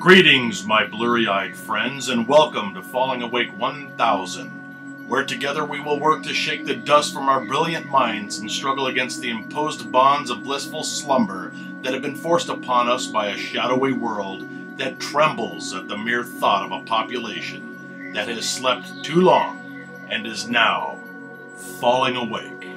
Greetings, my blurry-eyed friends, and welcome to Falling Awake 1000, where together we will work to shake the dust from our brilliant minds and struggle against the imposed bonds of blissful slumber that have been forced upon us by a shadowy world that trembles at the mere thought of a population that has slept too long and is now falling awake.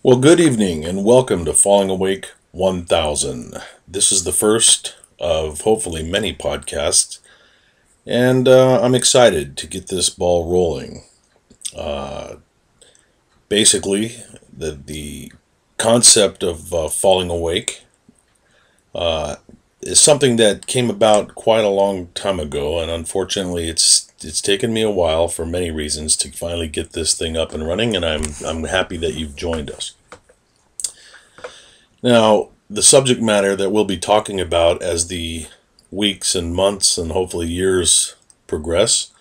Well, good evening and welcome to Falling Awake 1000. This is the first of hopefully many podcasts, and I'm excited to get this ball rolling. Basically, the concept of falling awake is something that came about quite a long time ago, and unfortunately it's taken me a while for many reasons to finally get this thing up and running, and I'm happy that you've joined us. Now, the subject matter that we'll be talking about as the weeks and months and hopefully years progress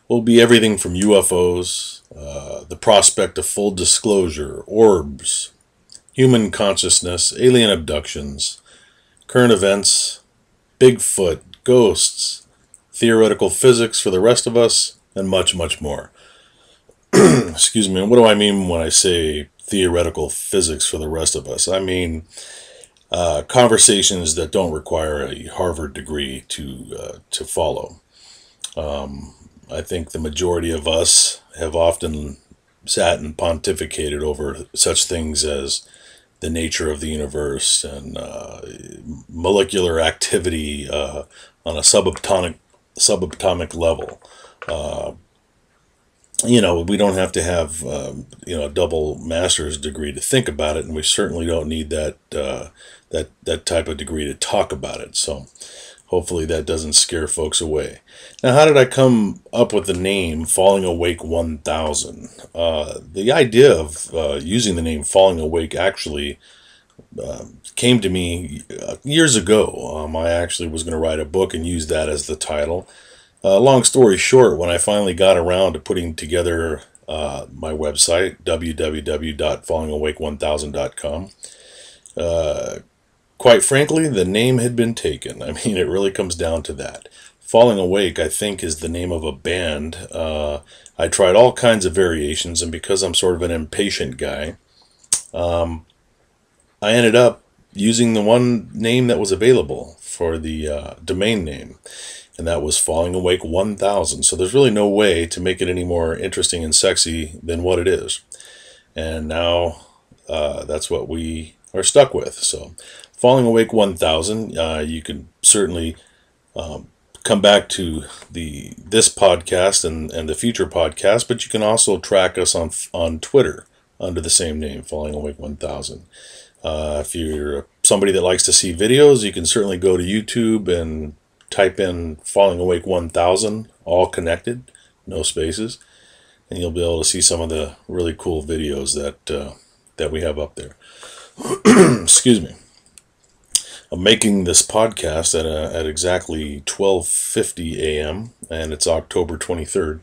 will be everything from UFOs, the prospect of full disclosure, orbs, human consciousness, alien abductions, current events, Bigfoot, ghosts, theoretical physics for the rest of us, and much, much more. Excuse me, and what do I mean when I say theoretical physics for the rest of us? I mean conversations that don't require a Harvard degree to follow. I think the majority of us have often sat and pontificated over such things as the nature of the universe and molecular activity on a subatomic level. We don't have to have a double master's degree to think about it, and we certainly don't need that type of degree to talk about it. So hopefully that doesn't scare folks away. Now, how did I come up with the name Falling Awake 1000? The idea of using the name Falling Awake actually came to me years ago. I actually was going to write a book and use that as the title. Long story short, when I finally got around to putting together my website, www.fallingawake1000.com, quite frankly, the name had been taken. I mean, it really comes down to that. Falling Awake, I think, is the name of a band. I tried all kinds of variations, and because I'm sort of an impatient guy, I ended up using the one name that was available for the domain name, and that was Falling Awake 1000. So there's really no way to make it any more interesting and sexy than what it is. And now that's what we are stuck with. So Falling Awake 1000, you can certainly come back to this podcast and the future podcast, but you can also track us on Twitter under the same name, Falling Awake 1000. If you're somebody that likes to see videos, you can certainly go to YouTube and type in Falling Awake 1000, all connected, no spaces, and you'll be able to see some of the really cool videos that we have up there. Excuse me. I'm making this podcast at exactly 12:50 a.m. and it's October 23rd,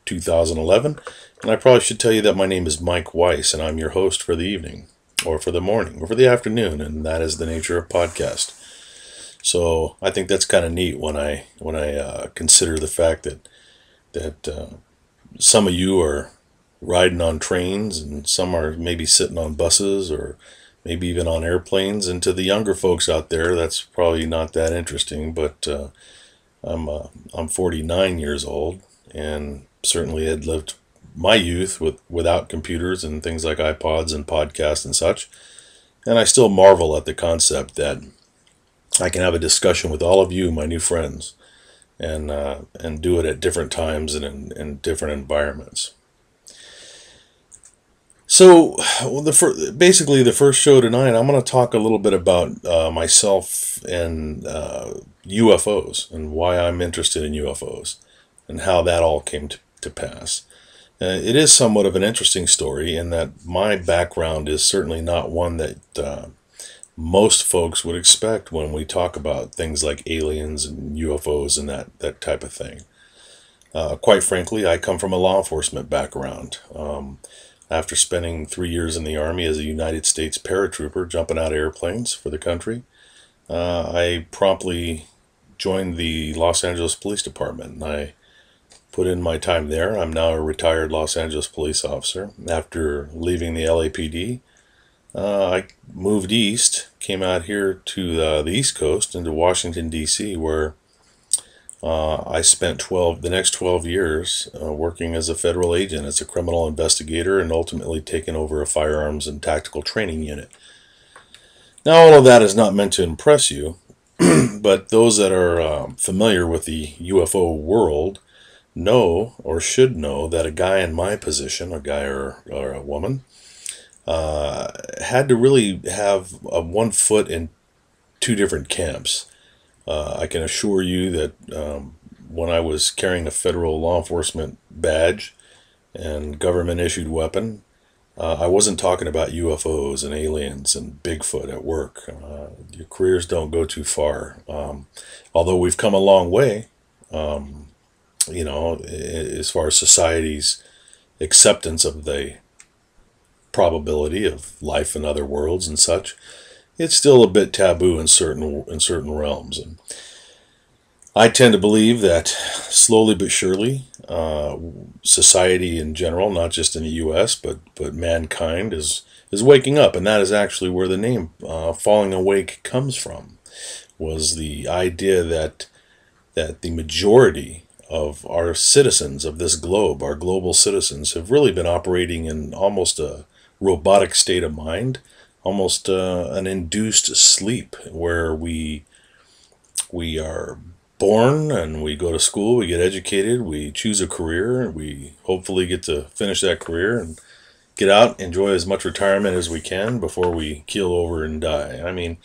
2011. And I probably should tell you that my name is Mike Weiss, and I'm your host for the evening, or for the morning, or for the afternoon, and that is the nature of podcast. So I think that's kind of neat when I consider the fact that some of you are riding on trains and some are maybe sitting on buses or maybe even on airplanes. And to the younger folks out there, that's probably not that interesting. But I'm 49 years old and certainly had lived my youth without computers and things like iPods and podcasts and such. And I still marvel at the concept that I can have a discussion with all of you, my new friends, and do it at different times and in different environments. So, basically, the first show tonight, I'm going to talk a little bit about myself and UFOs and why I'm interested in UFOs and how that all came to pass. It is somewhat of an interesting story in that my background is certainly not one that most folks would expect when we talk about things like aliens and UFOs and that type of thing. Quite frankly, I come from a law enforcement background. after spending 3 years in the Army as a United States paratrooper jumping out of airplanes for the country. I promptly joined the Los Angeles Police Department, and I put in my time there. I'm now a retired Los Angeles police officer. After leaving the LAPD, I moved east, came out here to the East Coast, into Washington, D.C., where I spent the next 12 years working as a federal agent, as a criminal investigator, and ultimately taking over a firearms and tactical training unit. Now, all of that is not meant to impress you, but those that are familiar with the UFO world know, or should know, that a guy in my position, a guy or a woman, had to really have one foot in two different camps. I can assure you that when I was carrying a federal law enforcement badge and government-issued weapon, I wasn't talking about UFOs and aliens and Bigfoot at work. Your careers don't go too far. Although we've come a long way, as far as society's acceptance of the probability of life in other worlds and such, it's still a bit taboo in certain realms. And I tend to believe that slowly but surely, society in general, not just in the U.S., but mankind is waking up, and that is actually where the name Falling Awake comes from. Was the idea that the majority of our citizens of this globe, our global citizens, have really been operating in almost a robotic state of mind, almost an induced sleep, where we are born and we go to school, we get educated, we choose a career, we hopefully get to finish that career and get out, enjoy as much retirement as we can before we keel over and die. I mean,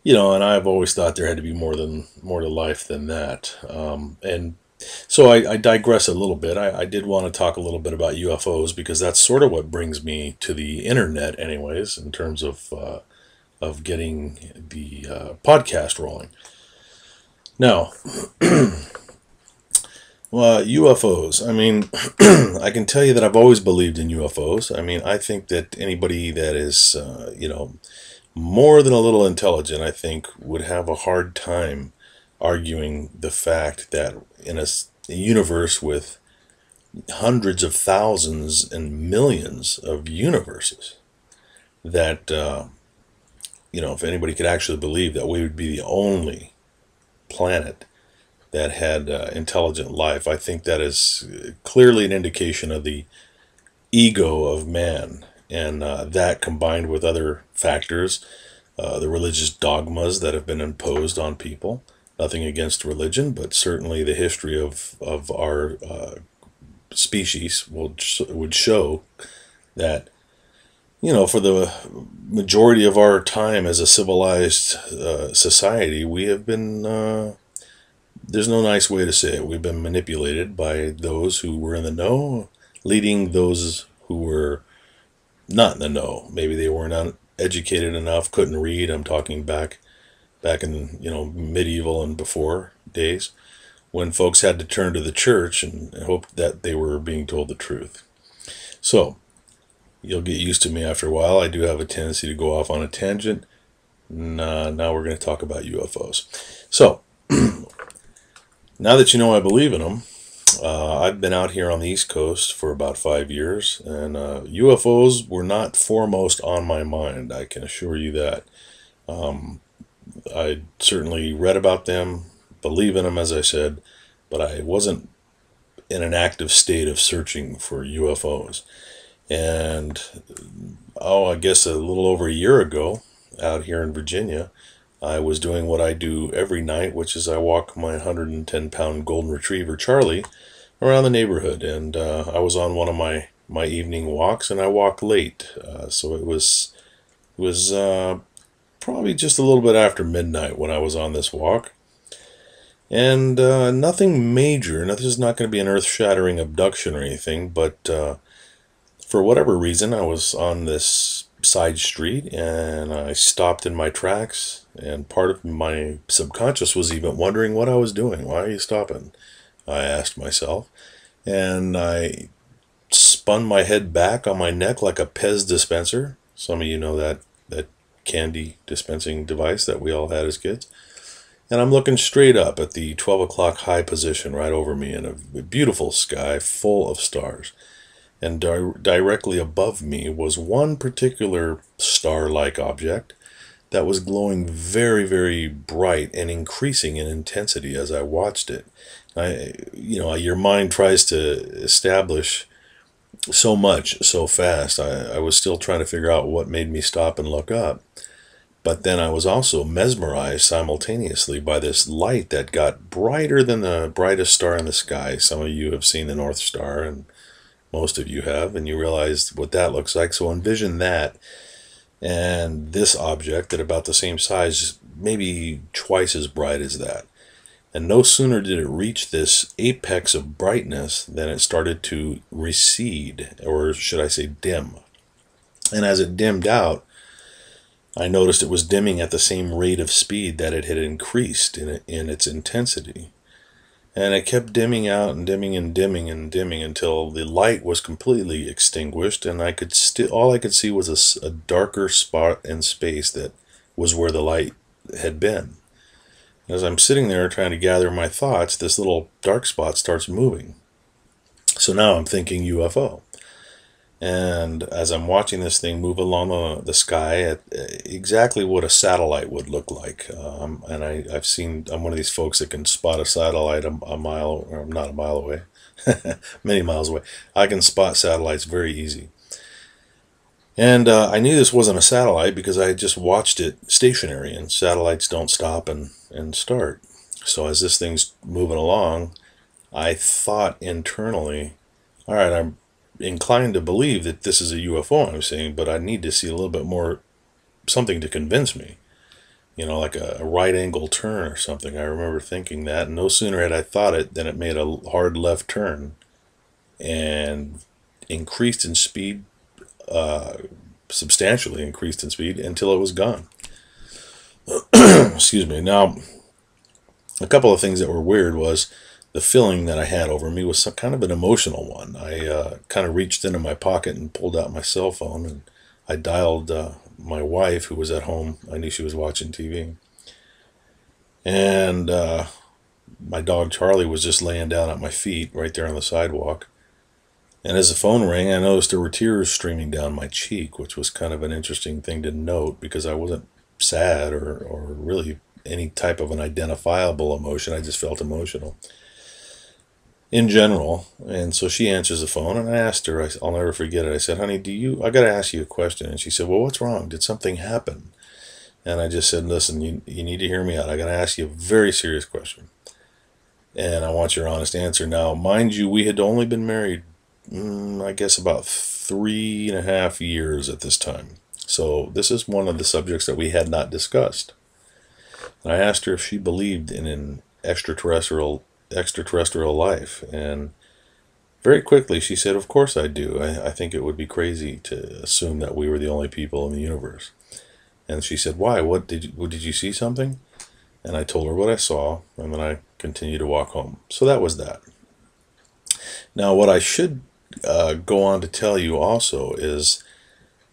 and I've always thought there had to be more to life than that. And so I digress a little bit. I did want to talk a little bit about UFOs because that's sort of what brings me to the internet anyways, in terms of getting the podcast rolling. Now, UFOs. I mean, I can tell you that I've always believed in UFOs. I mean, I think that anybody that is, more than a little intelligent, I think, would have a hard time arguing the fact that in a universe with hundreds of thousands and millions of universes, that, if anybody could actually believe that we would be the only planet that had intelligent life, I think that is clearly an indication of the ego of man. And that, combined with other factors, the religious dogmas that have been imposed on people. Nothing against religion, but certainly the history of our species would show that, for the majority of our time as a civilized society, we have been, there's no nice way to say it, we've been manipulated by those who were in the know, leading those who were not in the know. Maybe they weren't educated enough, couldn't read. I'm talking back in medieval and before days, when folks had to turn to the church and hope that they were being told the truth. So you'll get used to me after a while. I do have a tendency to go off on a tangent. Now we're going to talk about UFOs. So now that you know I believe in them, I've been out here on the East Coast for about 5 years, and UFOs were not foremost on my mind, I can assure you that. I certainly read about them, believe in them, as I said, but I wasn't in an active state of searching for UFOs. And, I guess a little over a year ago, out here in Virginia, I was doing what I do every night, which is I walk my 110-pound golden retriever, Charlie, around the neighborhood. And I was on one of my evening walks, and I walked late. So it was probably just a little bit after midnight when I was on this walk. And nothing major. Now, this is not going to be an earth-shattering abduction or anything, but for whatever reason, I was on this side street, and I stopped in my tracks, and part of my subconscious was even wondering what I was doing. Why are you stopping? I asked myself, and I spun my head back on my neck like a Pez dispenser. Some of you know that candy dispensing device that we all had as kids. And I'm looking straight up at the 12 o'clock high position right over me in a beautiful sky full of stars. And directly above me was one particular star-like object that was glowing very, very bright and increasing in intensity as I watched it. Your mind tries to establish so much so fast. I was still trying to figure out what made me stop and look up. But then I was also mesmerized simultaneously by this light that got brighter than the brightest star in the sky. Some of you have seen the North Star, and most of you have, and you realize what that looks like. So envision that and this object at about the same size, maybe twice as bright as that. And no sooner did it reach this apex of brightness than it started to recede, or should I say dim. And as it dimmed out, I noticed it was dimming at the same rate of speed that it had increased in its intensity. And it kept dimming out and dimming and dimming and dimming until the light was completely extinguished, and all I could see was a darker spot in space that was where the light had been. As I'm sitting there trying to gather my thoughts, this little dark spot starts moving. So now I'm thinking UFO. And as I'm watching this thing move along the sky at exactly what a satellite would look like, and I'm one of these folks that can spot a satellite a mile, or not a mile away, many miles away. I can spot satellites very easy. And I knew this wasn't a satellite because I had just watched it stationary, and satellites don't stop and start. So as this thing's moving along, I thought internally, all right, I'm inclined to believe that this is a UFO I'm seeing, but I need to see a little bit more, something to convince me. Like a right angle turn or something. I remember thinking that, and no sooner had I thought it than it made a hard left turn and increased in speed, substantially increased in speed until it was gone. Excuse me. Now, a couple of things that were weird was the feeling that I had over me was some kind of an emotional one. I kind of reached into my pocket and pulled out my cell phone, and I dialed my wife, who was at home. I knew she was watching TV. And my dog Charlie was just laying down at my feet right there on the sidewalk. And as the phone rang, I noticed there were tears streaming down my cheek, which was kind of an interesting thing to note because I wasn't sad or really any type of an identifiable emotion. I just felt emotional in general. And so she answers the phone, and I asked her, I'll never forget it. I said, honey, I got to ask you a question. And she said, well, what's wrong? Did something happen? And I just said, listen, you need to hear me out. I got to ask you a very serious question, and I want your honest answer. Now, mind you, we had only been married, I guess about 3.5 years at this time. So this is one of the subjects that we had not discussed. And I asked her if she believed in an extraterrestrial life, and very quickly she said, of course I do. I think it would be crazy to assume that we were the only people in the universe. And she said, why? Did you see something? And I told her what I saw, and then I continued to walk home. So that was that. Now, what I should go on to tell you also is,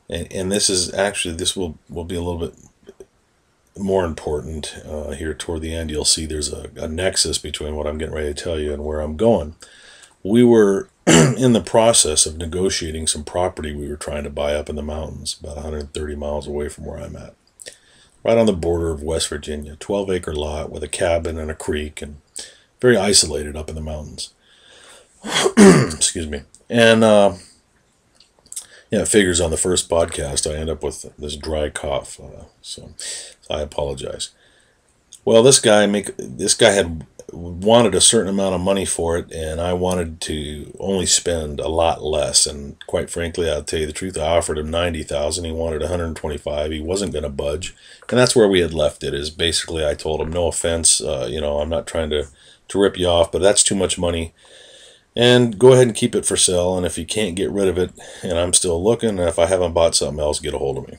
and this will be a little bit more important here toward the end. You'll see there's a nexus between what I'm getting ready to tell you and where I'm going. We were in the process of negotiating some property we were trying to buy up in the mountains, about 130 miles away from where I'm at, right on the border of West Virginia. 12-acre lot with a cabin and a creek, and very isolated up in the mountains. Excuse me. And it figures on the first podcast I end up with this dry cough, so I apologize. Well, this guy had wanted a certain amount of money for it, and I wanted to only spend a lot less. And quite frankly, I'll tell you the truth, I offered him $90,000. He wanted $125,000. He wasn't going to budge, and that's where we had left it. Is basically I told him, no offense, I'm not trying to rip you off, but that's too much money. And go ahead and keep it for sale, and if you can't get rid of it, and I'm still looking, if I haven't bought something else, get a hold of me.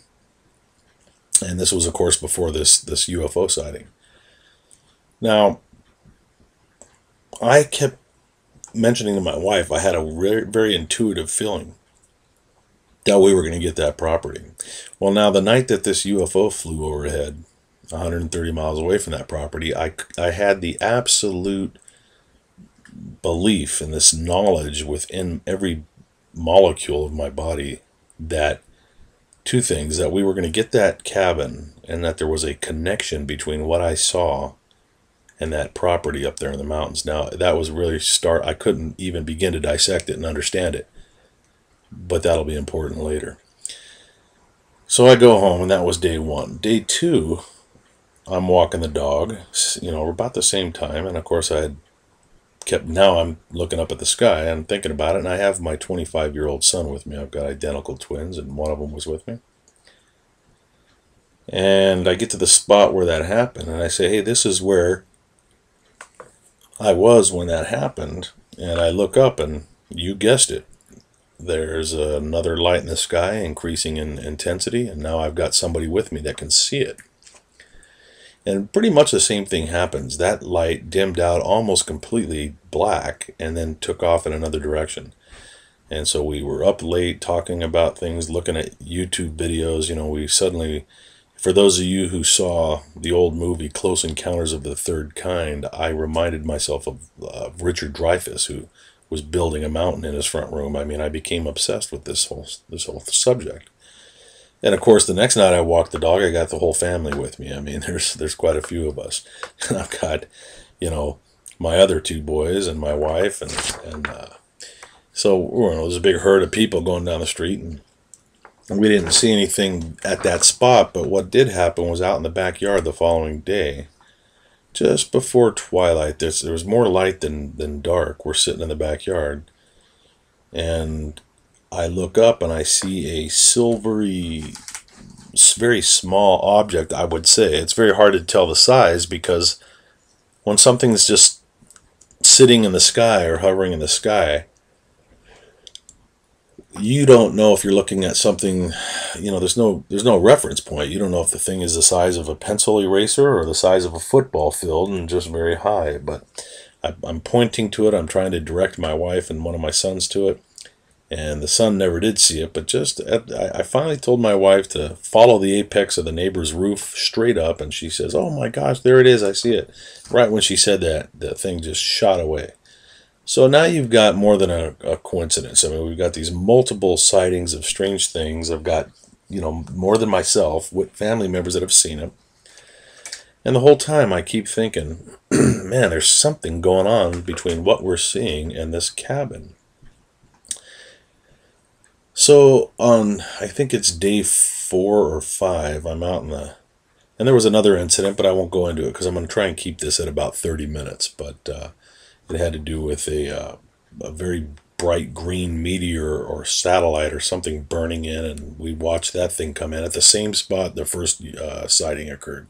And this was, of course, before this UFO sighting. Now, I kept mentioning to my wife, I had a very, very intuitive feeling that we were going to get that property. Well, now the night that this UFO flew overhead, 130 miles away from that property, I had the absolute belief and this knowledge within every molecule of my body that two things, that we were going to get that cabin and that there was a connection between what I saw and that property up there in the mountains. Now, that was really I couldn't even begin to dissect it and understand it, but that'll be important later. So I go home, and that was day one. Day two, I'm walking the dog, about the same time, and of course now I'm looking up at the sky and thinking about it, and I have my 25-year-old son with me. I've got identical twins, and one of them was with me. And I get to the spot where that happened, and I say, hey, this is where I was when that happened. And I look up, and you guessed it, there's another light in the sky increasing in intensity, and now I've got somebody with me that can see it. And pretty much the same thing happens. That light dimmed out almost completely black and then took off in another direction. And so we were up late talking about things, looking at YouTube videos. We suddenly, for those of you who saw the old movie Close Encounters of the Third Kind, I reminded myself of Richard Dreyfuss, who was building a mountain in his front room. I mean, I became obsessed with this whole subject. And of course, the next night I walked the dog, I got the whole family with me. I mean, there's quite a few of us. And I've got, my other two boys and my wife, and so there's a big herd of people going down the street, and we didn't see anything at that spot. But what did happen was out in the backyard the following day, just before twilight. There was more light than dark. We're sitting in the backyard, and I look up and I see a silvery, very small object, I would say. It's very hard to tell the size, because when something's just sitting in the sky or hovering in the sky, you don't know if you're looking at something, there's no reference point. You don't know if the thing is the size of a pencil eraser or the size of a football field and just very high. But I'm pointing to it. I'm trying to direct my wife and one of my sons to it. And the son never did see it, but I finally told my wife to follow the apex of the neighbor's roof straight up, and she says, oh my gosh, there it is, I see it. Right when she said that, the thing just shot away. So now you've got more than a coincidence. I mean, we've got these multiple sightings of strange things. I've got, more than myself, with family members that have seen it. And the whole time I keep thinking, man, there's something going on between what we're seeing and this cabin. So on, I think it's day 4 or 5, I'm out and there was another incident, but I won't go into it because I'm going to try and keep this at about 30 minutes. But it had to do with a very bright green meteor or satellite or something burning in, and we watched that thing come in at the same spot the first sighting occurred.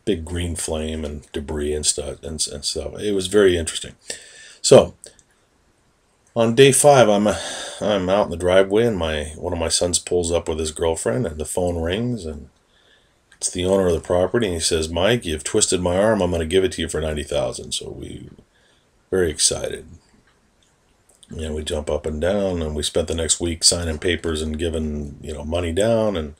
Big green flame and debris and stuff. And stuff. It was very interesting. So on day 5, I'm out in the driveway, and one of my sons pulls up with his girlfriend, and the phone rings, and it's the owner of the property, and he says, Mike, you've twisted my arm, I'm going to give it to you for $90,000. So we very excited. And we jump up and down, and we spent the next week signing papers and giving, money down, and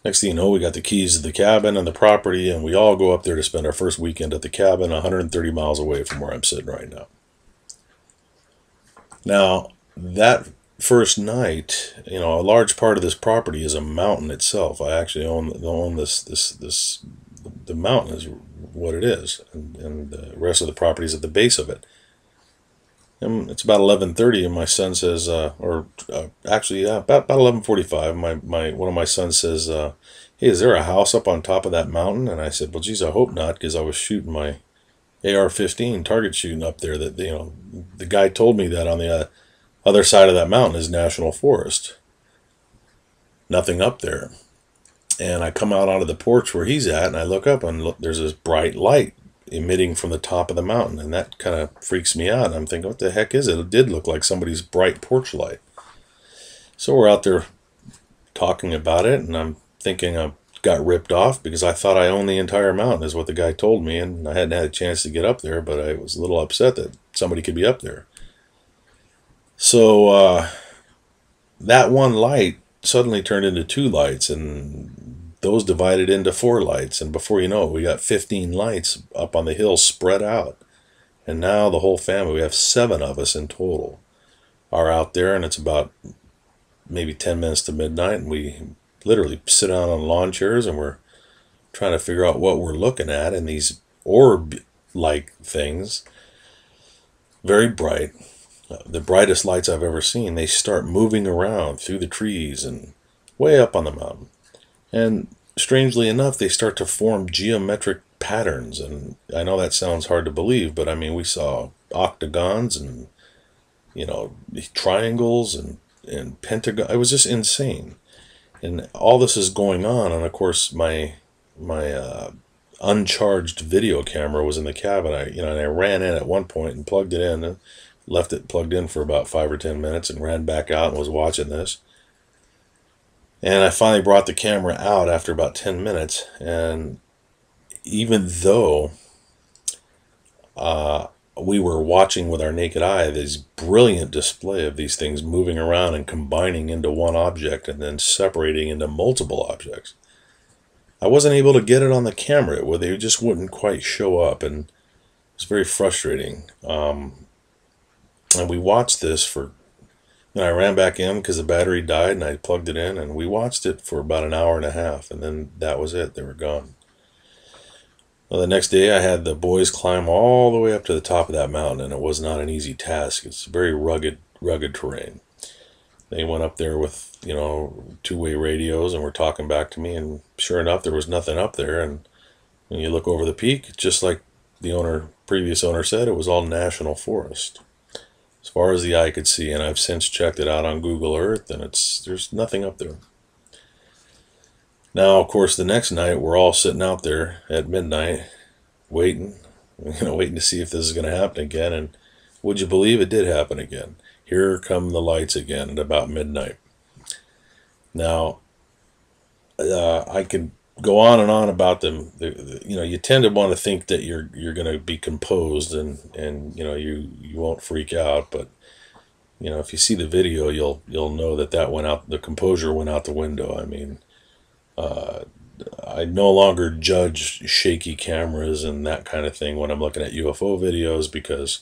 next thing you know, we got the keys to the cabin and the property, and we all go up there to spend our first weekend at the cabin 130 miles away from where I'm sitting right now. Now, that first night, a large part of this property is a mountain itself. I actually own this. The mountain is what it is, and the rest of the property is at the base of it. And it's about 11:30, and my son says, actually, about 11:45. One of my sons says, "Hey, is there a house up on top of that mountain?" And I said, "Well, geez, I hope not, because I was shooting my AR-15 target shooting up there. That the guy told me that on the other side of that mountain is national forest. Nothing up there." And I come out onto the porch where he's at, and I look up, and there's this bright light emitting from the top of the mountain, and that kind of freaks me out. I'm thinking, what the heck is it? It did look like somebody's bright porch light. So we're out there talking about it, and I'm thinking I got ripped off because I thought I owned the entire mountain, is what the guy told me, and I hadn't had a chance to get up there, but I was a little upset that somebody could be up there. So that one light suddenly turned into two lights, and those divided into four lights, and before you know it, we got 15 lights up on the hill spread out. And now the whole family, we have 7 of us in total, are out there, and it's about maybe 10 minutes to midnight, and we literally sit down on lawn chairs, and we're trying to figure out what we're looking at, and these orb-like things, very bright, the brightest lights I've ever seen, they start moving around through the trees and way up on the mountain. And strangely enough, they start to form geometric patterns. And I know that sounds hard to believe, but I mean, we saw octagons and, triangles and pentagons. It was just insane. And all this is going on. And of course, my uncharged video camera was in the cabin. I ran in at one point and plugged it in and left it plugged in for about 5 or 10 minutes and ran back out and was watching this. And I finally brought the camera out after about 10 minutes. And even though we were watching with our naked eye this brilliant display of these things moving around and combining into one object and then separating into multiple objects, I wasn't able to get it on the camera. Where they just wouldn't quite show up, and it was very frustrating. And we watched this I ran back in because the battery died, and I plugged it in, and we watched it for about an hour and a half, and then that was it. They were gone. Well, the next day I had the boys climb all the way up to the top of that mountain, and it was not an easy task. It's very rugged terrain. They went up there with, two-way radios and were talking back to me, and sure enough, there was nothing up there. And when you look over the peak, just like the previous owner said, it was all national forest, as far as the eye could see. And I've since checked it out on Google Earth, and there's nothing up there. Now, of course, the next night we're all sitting out there at midnight, waiting to see if this is going to happen again. And would you believe it did happen again? Here come the lights again at about midnight. Now, I could go on and on about them. You tend to want to think that you're going to be composed and you won't freak out, but if you see the video, you'll know that went out. The composure went out the window. I mean, I no longer judge shaky cameras and that kind of thing when I'm looking at UFO videos, because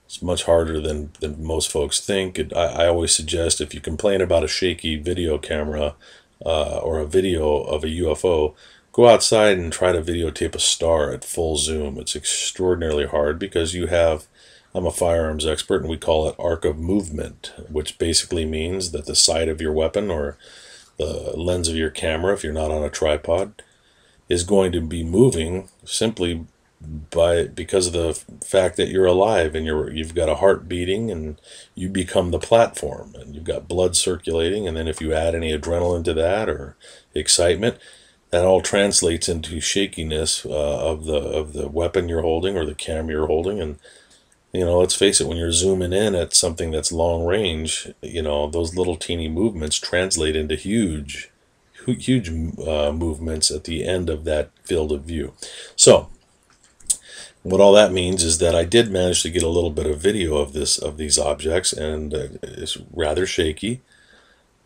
it's much harder than most folks think. I always suggest, if you complain about a shaky video camera or a video of a UFO, go outside and try to videotape a star at full zoom. It's extraordinarily hard because I'm a firearms expert, and we call it arc of movement, which basically means that the sight of your weapon or the lens of your camera, if you're not on a tripod, is going to be moving simply because of the fact that you're alive and you've got a heart beating, and you become the platform, and you've got blood circulating. And then if you add any adrenaline to that or excitement, that all translates into shakiness of the weapon you're holding or the camera you're holding. And let's face it, when you're zooming in at something that's long range, those little teeny movements translate into huge movements at the end of that field of view. So what all that means is that I did manage to get a little bit of video of these objects, and it's rather shaky.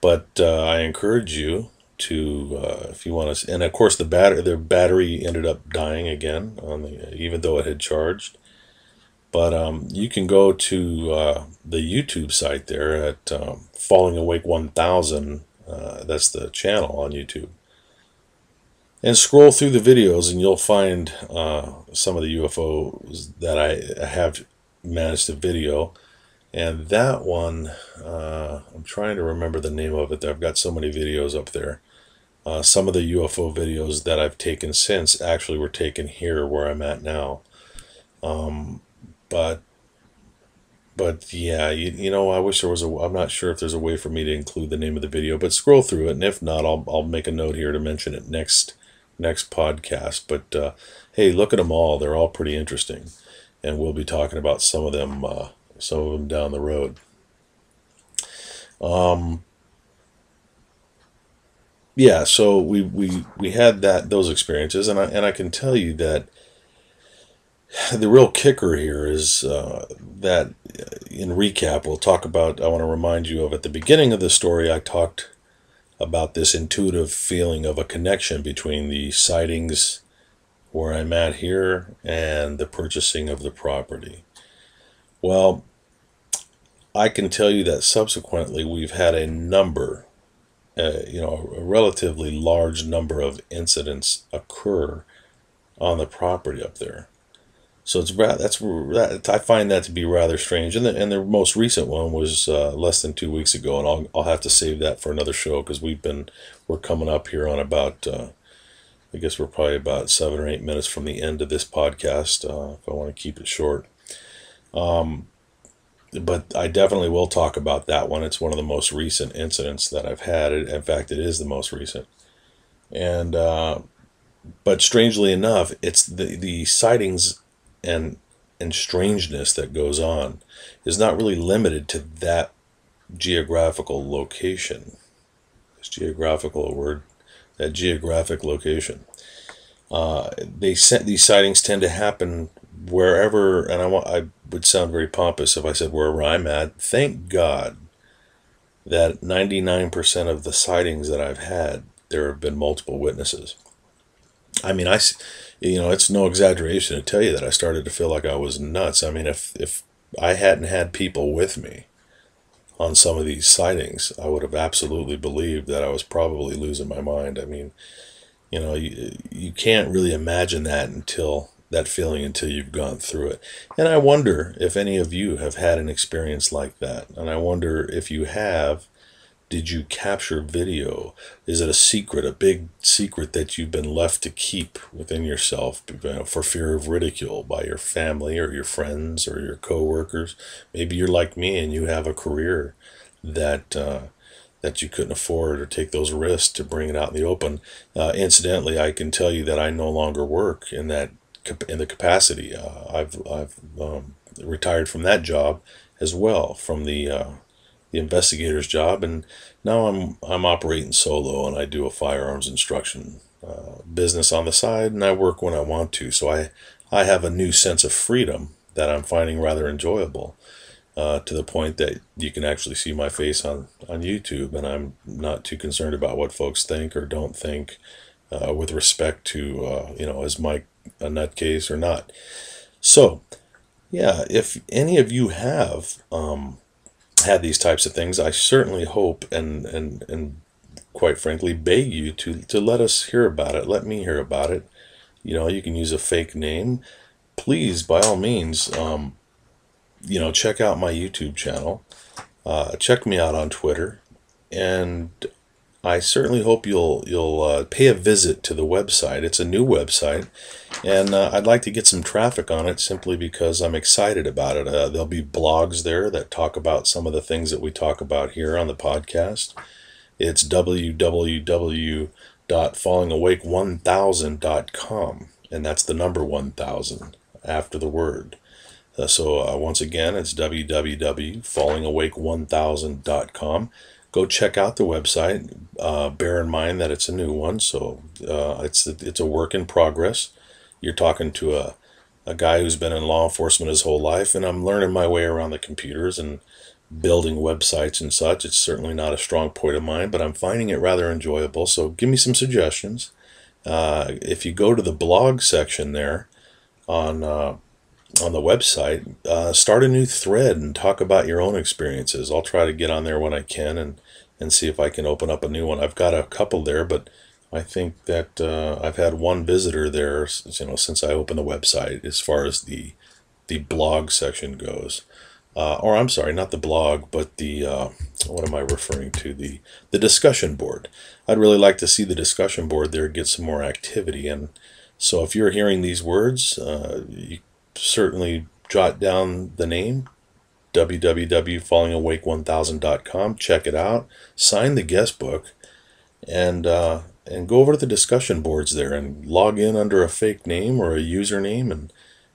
But I encourage you to, if you want to, and of course the battery ended up dying again even though it had charged. But you can go to the YouTube site there at Falling Awake 1000. That's the channel on YouTube. And scroll through the videos, and you'll find some of the UFOs that I have managed to video. And that one, I'm trying to remember the name of it. I've got so many videos up there. Some of the UFO videos that I've taken since actually were taken here where I'm at now. But yeah, I wish there was I'm not sure if there's a way for me to include the name of the video, but scroll through it, and if not, I'll make a note here to mention it next podcast. But hey, look at them all; they're all pretty interesting, and we'll be talking about some of them down the road. Yeah, so we had those experiences, and I can tell you that the real kicker here is that, in recap, we'll talk about, I want to remind you of, at the beginning of the story, I talked about this intuitive feeling of a connection between the sightings where I'm at here and the purchasing of the property. Well, I can tell you that subsequently we've had a number, a relatively large number of incidents occur on the property up there. So I find that to be rather strange. And the most recent one was less than 2 weeks ago, and I'll have to save that for another show because we're coming up here on about I guess we're probably about 7 or 8 minutes from the end of this podcast. If I want to keep it short. But I definitely will talk about that one. It's one of the most recent incidents that I've had. In fact, it is the most recent. And but strangely enough, it's the sightings and strangeness that goes on is not really limited to that geographical location. Is geographical a word? That geographic location. These sightings tend to happen wherever, and I would sound very pompous if I said wherever I'm at. Thank God that 99% of the sightings that I've had, there have been multiple witnesses. I mean, it's no exaggeration to tell you that I started to feel like I was nuts. I mean, if I hadn't had people with me on some of these sightings, I would have absolutely believed that I was probably losing my mind. I mean, you can't really imagine that feeling until you've gone through it. And I wonder if any of you have had an experience like that. And I wonder if you have, did you capture video? Is it a secret, a big secret that you've been left to keep within yourself for fear of ridicule by your family or your friends or your coworkers? Maybe you're like me and you have a career that you couldn't afford or take those risks to bring it out in the open. Incidentally, I can tell you that I no longer work in the capacity. I've retired from that job as well, from the investigator's job, and now I'm operating solo, and I do a firearms instruction business on the side, and I work when I want to. So I have a new sense of freedom that I'm finding rather enjoyable. To the point that you can actually see my face on YouTube, and I'm not too concerned about what folks think or don't think with respect to, is Mike a nutcase or not. So, yeah, if any of you have had these types of things, I certainly hope and quite frankly beg you to let us hear about it. Let me hear about it. You can use a fake name. Please, by all means, check out my YouTube channel. Check me out on Twitter, and I certainly hope you'll pay a visit to the website. It's a new website, and I'd like to get some traffic on it simply because I'm excited about it. There'll be blogs there that talk about some of the things that we talk about here on the podcast. It's www.fallingawake1000.com, and that's the number 1000 after the word. So once again, it's www.fallingawake1000.com. Go check out the website. Bear in mind that it's a new one, so it's a work in progress. You're talking to a guy who's been in law enforcement his whole life, and I'm learning my way around the computers and building websites and such. It's certainly not a strong point of mine, but I'm finding it rather enjoyable. So give me some suggestions. If you go to the blog section there on the website, start a new thread and talk about your own experiences. I'll try to get on there when I can and see if I can open up a new one. I've got a couple there, but I think that I've had one visitor there, since I opened the website, as far as the blog section goes. Or I'm sorry, not the blog, but the what am I referring to? The discussion board. I'd really like to see the discussion board there get some more activity. And so if you're hearing these words, you certainly jot down the name, www.fallingawake1000.com. Check it out. Sign the guest book, and go over to the discussion boards there and log in under a fake name or a username and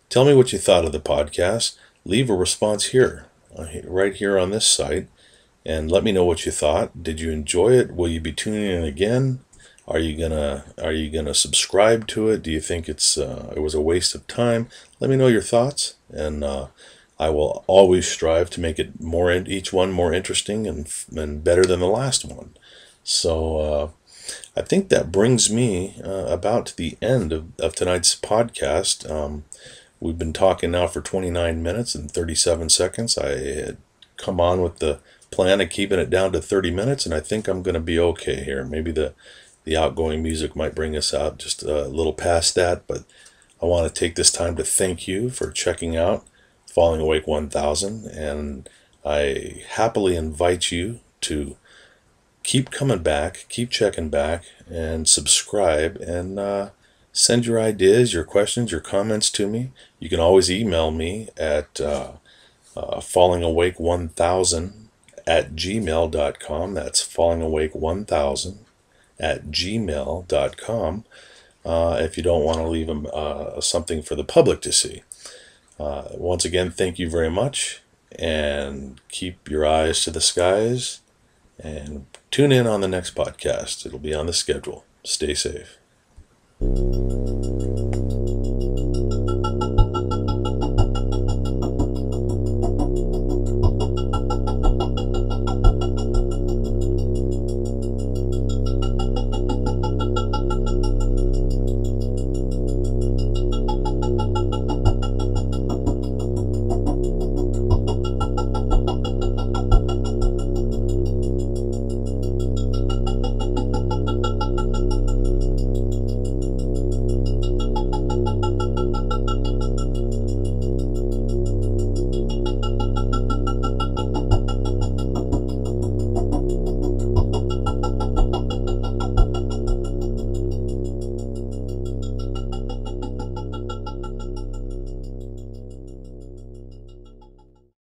tell me what you thought of the podcast. Leave a response here, right here on this site, and let me know what you thought. Did you enjoy it? Will you be tuning in again? Are you gonna subscribe to it? Do you think it was a waste of time? let me know your thoughts, and I will always strive to make it each one more interesting and better than the last one. So I think that brings me about to the end of tonight's podcast. We've been talking now for 29 minutes and 37 seconds. I had come on with the plan of keeping it down to 30 minutes, and I think I'm going to be okay here. Maybe the outgoing music might bring us out just a little past that, but I want to take this time to thank you for checking out Falling Awake 1000, and I happily invite you to keep coming back, keep checking back, and subscribe, and send your ideas, your questions, your comments to me. You can always email me at fallingawake1000 at gmail.com. That's fallingawake1000 at gmail.com. If you don't want to leave them something for the public to see. Once again, thank you very much, and keep your eyes to the skies, and tune in on the next podcast. It'll be on the schedule. Stay safe.